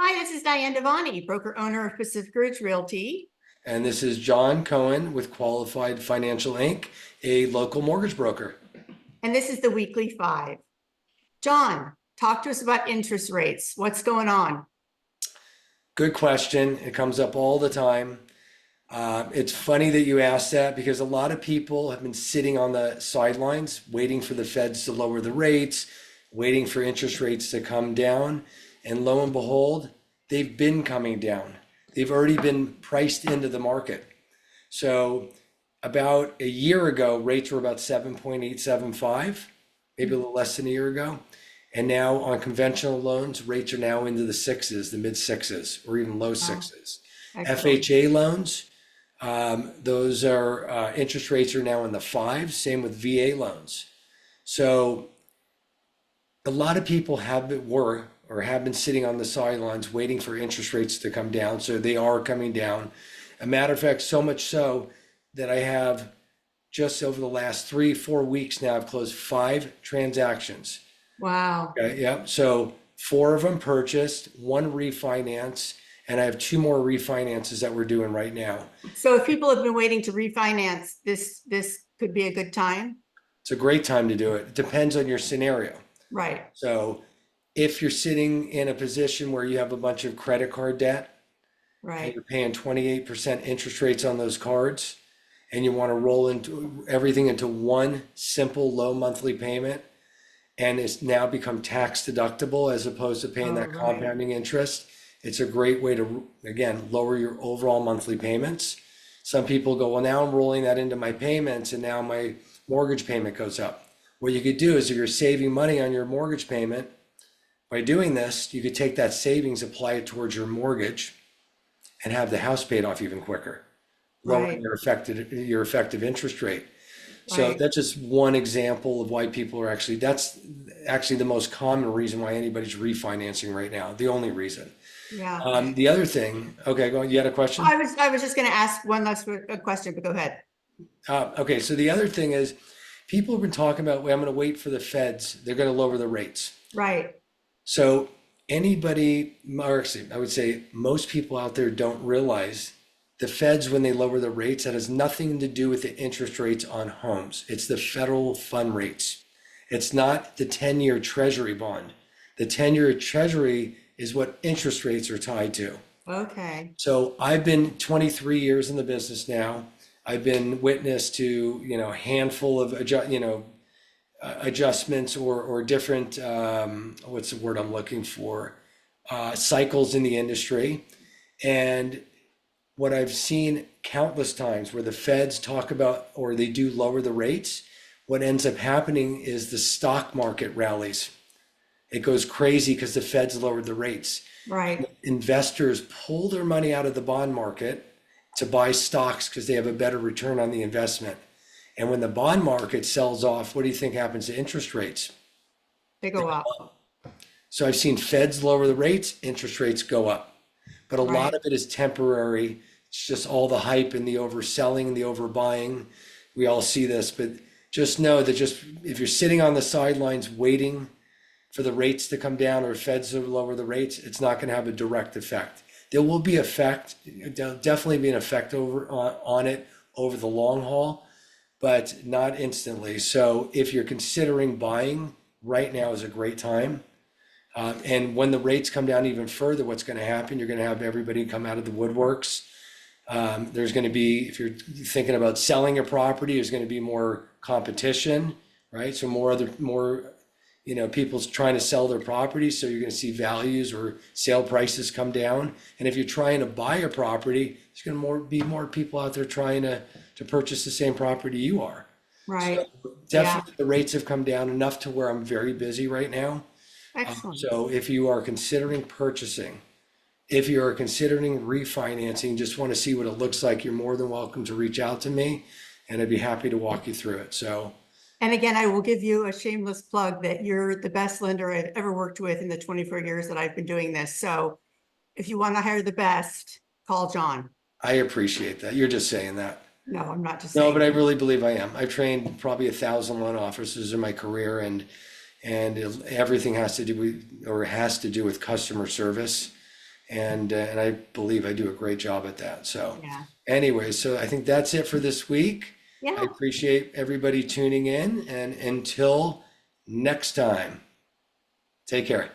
Hi, this is Diane Devani, broker owner of Pacific Ridge Realty. And this is John Cohen with Qualified Financial Inc., a local mortgage broker. And this is the Weekly Five. John, talk to us about interest rates. What's going on? Good question. It comes up all the time. It's funny that you asked that because a lot of people have been sitting on the sidelines waiting for the feds to lower the rates, waiting for interest rates to come down. And lo and behold, they've been coming down. They've already been priced into the market. So about a year ago, rates were about 7.875, maybe a little less than a year ago. And now on conventional loans, rates are now into the sixes, the mid sixes, or even low Wow, sixes. excellent. FHA loans, those are interest rates are now in the fives, same with VA loans. So a lot of people have been sitting on the sidelines waiting for interest rates to come down. So they are coming down. A matter of fact, so much so that I have just over the last 3, 4 weeks now, I've closed 5 transactions. Wow. Okay, yeah. So 4 of them purchased, one refinance, and I have 2 more refinances that we're doing right now. So if people have been waiting to refinance, this could be a good time. It's a great time to do it. It depends on your scenario. Right, So if you're sitting in a position where you have a bunch of credit card debt and right. you're paying 28% interest rates on those cards, and you want to roll into everything into one simple low monthly payment, and it's now become tax deductible as opposed to paying Oh, that right. compounding interest, it's a great way to, again, lower your overall monthly payments. Some people go, well, now I'm rolling that into my payments and now my mortgage payment goes up. What you could do is if you're saving money on your mortgage payment, by doing this, you could take that savings, apply it towards your mortgage, and have the house paid off even quicker, lowering Right, your effective interest rate. So right. that's just one example of why people are that's actually the most common reason why anybody's refinancing right now, the only reason. Yeah. The other thing, okay, go on, you had a question? I was just going to ask one last question, but go ahead. Okay, so the other thing is people have been talking about, well, I'm going to wait for the feds, they're going to lower the rates. Right, So anybody, or actually, I would say most people out there don't realize the feds, when they lower the rates, that has nothing to do with the interest rates on homes. It's the federal fund rates. It's not the 10-year treasury bond. The 10-year treasury is what interest rates are tied to. okay. So I've been 23 years in the business now. I've been witness to, a handful of, adjustments or different, what's the word I'm looking for, cycles in the industry. And what I've seen countless times where the feds talk about or they do lower the rates, what ends up happening is the stock market rallies. It goes crazy because the feds lowered the rates. Right. Investors pull their money out of the bond market to buy stocks because they have a better return on the investment. And when the bond market sells off, what do you think happens to interest rates? They go up. So I've seen feds lower the rates, interest rates go up. But a lot Right. of it is temporary. It's just all the hype and the overselling and the overbuying. We all see this, but just know that just if you're sitting on the sidelines waiting for the rates to come down or feds to lower the rates, it's not going to have a direct effect. There will be effect, there'll definitely be an effect on it over the long haul, but not instantly. So if you're considering buying, right now is a great time. And when the rates come down even further, what's going to happen? You're going to have everybody come out of the woodworks. There's going to be, if you're thinking about selling a property, there's going to be more competition, right? So more, people's trying to sell their property. So you're going to see values or sale prices come down. And if you're trying to buy a property, there's going to be more people out there trying to purchase the same property you are. So Right. Yeah. definitely the rates have come down enough to where I'm very busy right now. Excellent. So if you are considering purchasing, if you are considering refinancing, just want to see what it looks like, you're more than welcome to reach out to me and I'd be happy to walk you through it. So And again, I will give you a shameless plug that you're the best lender I've ever worked with in the 24 years that I've been doing this. So if you want to hire the best, call John. I appreciate that. You're just saying that. No, I'm not just No, but saying. I really believe I am. I've trained probably 1,000 loan officers in my career everything has to do with customer service. And I believe I do a great job at that. So Yeah. anyway, so I think that's it for this week. I Yeah. appreciate everybody tuning in, and until next time, take care.